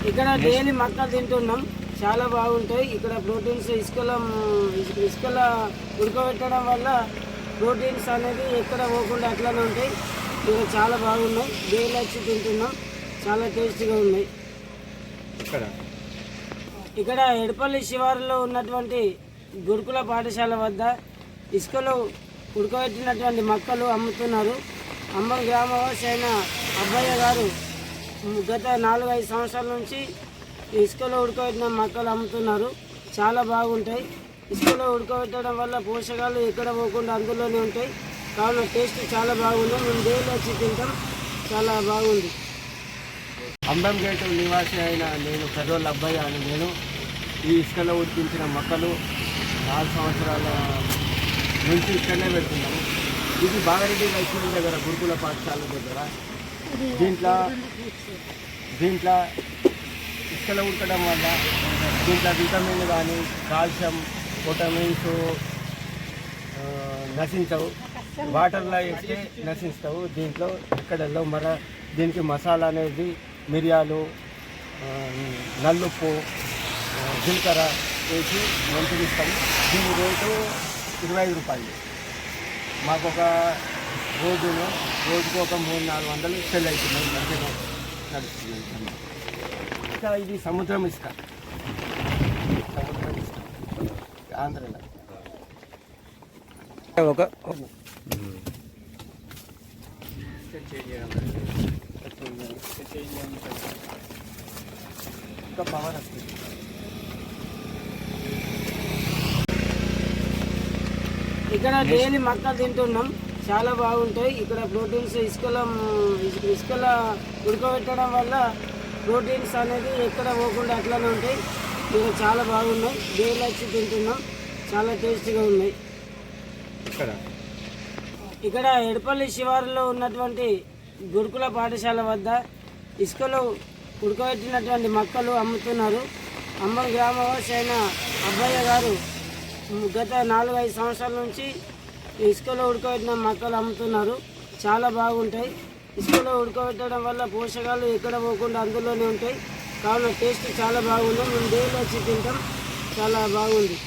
ఇక్కడ డైలీ మక్కలు తింటున్నాం, చాలా బాగుంటాయి. ఇక్కడ ప్రోటీన్స్ ఇసుకల ఉడకబెట్టడం వల్ల ప్రోటీన్స్ అనేది ఎక్కడ పోకుండా అట్లానే ఉంటాయి. ఇక్కడ చాలా బాగున్నాయి, డైలీ వచ్చి తింటున్నాం, చాలా టేస్టీగా ఉన్నాయి. ఇక్కడ ఎడపల్లి శివారులో ఉన్నటువంటి గురుకుల పాఠశాల వద్ద ఇసుకలో ఉడకబెట్టినటువంటి మక్కలు అమ్ముతున్నారు. అమ్మం గ్రామవాసి అయిన అబ్బయ్య గారు గత 4-5 సంవత్సరాల నుంచి ఇసుకలో ఉడకబెట్టిన మక్కలు అమ్ముతున్నారు. చాలా బాగుంటాయి. ఇసుకలో ఉడకబెట్టడం వల్ల పోషకాలు ఎక్కడ పోకుండా అందులోనే ఉంటాయి. కావున టేస్ట్ చాలా బాగుంది. మేము డైలీ వచ్చి తింటాం, చాలా బాగుంది. అంబంగేటు నివాసి అయిన నేను పెదోళ్ళ అబ్బాయి అని నేను ఈ ఇసుకలో ఉడికించిన మొక్కలు 4 సంవత్సరాల నుంచి ఇక్కడనే పెడుతున్నాము. ఇది బాగారెడ్డి రైస్ మిల్ దగ్గర గురుకుల పాఠశాల దగ్గర. దీంట్లో ఇసుకలో ఉడకడం వల్ల దీంట్లో విటమిన్ కానీ కాల్షియం విటమిన్స్ నశించవు, వాటర్లో వేస్తే నశిస్తావు. దీంట్లో ఎక్కడల్లో దీనికి మసాలా అనేది మిరియాలు, నల్లుప్పు, జీలకర్ర వేసి మంచిగా ఇస్తాము. దీని రేటు 25 రూపాయలు. మాకు ఒక రోజుకు ఒక 300-400 సెల్ అవుతున్నాయి, మంచిగా నడుస్తున్నాయి. ఇంకా ఇది సముద్రం ఇసుక ఆంధ్రలో ఒక ఇంకా పవర్ వస్తుంది. ఇక్కడ డైలీ మక్కలు తింటున్నాం, చాలా బాగుంటాయి. ఇక్కడ ప్రోటీన్స్ ఇసుకల ఉడకబెట్టడం వల్ల ప్రోటీన్స్ అనేది ఎక్కడ పోకుండా అట్లానే ఉంటాయి. ఇక్కడ చాలా బాగున్నాయి, డైలీ వచ్చి తింటున్నాం, చాలా టేస్టీగా ఉన్నాయి. ఇక్కడ ఎడపల్లి శివారులో ఉన్నటువంటి గురుకుల పాఠశాల వద్ద ఇసుకలో ఉడకబెట్టినటువంటి మక్కలు అమ్ముతున్నారు. అమ్మం గ్రామవాసి అయిన అబ్బయ్య గారు గత 4-5 సంవత్సరాల నుంచి ఇసుకలో ఉడకబెట్టిన మక్కలు అమ్ముతున్నారు. చాలా బాగుంటాయి. ఇసుకలో ఉడకబెట్టడం వల్ల పోషకాలు ఎక్కడ పోకుండా అందులోనే ఉంటాయి. కావున టేస్ట్ చాలా బాగుంది. మేము డైలీ వచ్చి తింటాం, చాలా బాగుంది.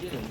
చెప్పండి.